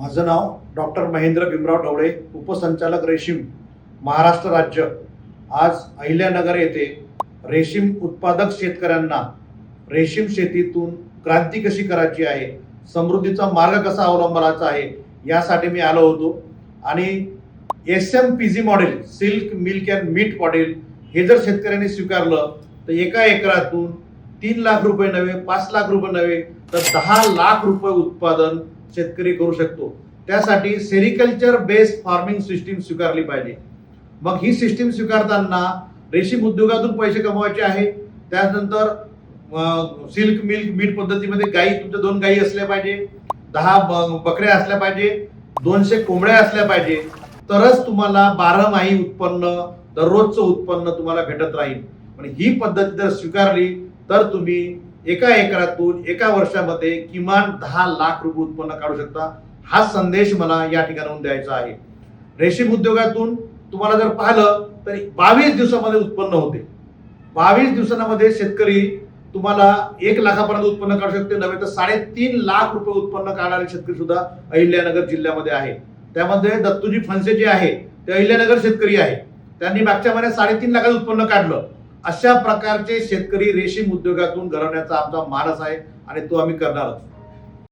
माझं नाव डॉक्टर महेंद्र भीमराव ढवळे, उपसंचालक रेशीम, महाराष्ट्र राज्य। आज अहिल्यानगर येथे रेशीम उत्पादक शेतकऱ्यांना रेशीम शेतीतून क्रांती कशी करायची आहे, समृद्धीचा मार्ग कसा अवलंबायचा आहे, यासाठी मी आलो होतो। आणि SMPG model, silk milk and meat model, हे जर शेतकऱ्यांनी स्वीकारलं तर एका एकरातून 3 लाख रुपये नव्हे, 5 लाख रुपये नव्हे, तर 10 लाख रुपये उत्पादन शेतकरी करू शकतो। त्यासाठी सेरिकल्चर बेस्ड फार्मिंग सिस्टीम स्वीकारली पाहिजे। मग ही सिस्टीम स्वीकारताना रेशीम उद्योगातून पैसे कमवायचे आहे। त्यानंतर सिल्क मिल्क मीट पद्धतीमध्ये गाई, तुमच्या 2 गाई असल्या पाहिजे, 10 बकऱ्या असल्या पाहिजे, 200 कोंबड्या असल्या पाहिजे, तरच तुम्हाला 12 माही उत्पन्न, दररोजचं उत्पन्न तुम्हाला भेटत राहील। पण ही पद्धत जर स्वीकारली तर तुम्ही एका एकरातून एका वर्षामध्ये किमान 10 लाख रुपये उत्पन्न काढू शकता। हा संदेश मला या ठिकाणाहून द्यायचा आहे। रेशीम उद्योगातून तुम्हाला जर पाहिलं तर 22 दिवसामध्ये उत्पन्न होते। 22 दिवसांमध्ये शेतकरी तुम्हाला 1 लाखापर्यंत उत्पन्न काढू शकते, नव्हे तर 3.5 लाख रुपये उत्पन्न काढणारे शेतकरी सुद्धा अहिल्यानगर जिल्ह्यामध्ये आहे। त्यामध्ये दत्तूजी फणसे जे आहे ते अहिल्यानगर शेतकरी आहे, त्यांनी मागच्या महिन्यात 3.5 लाखाचं उत्पन्न काढलं। अशा प्रकारचे शेतकरी रेशीम उद्योगातून घडवण्याचा आमचा मानस आहे आणि तो आम्ही करणारच।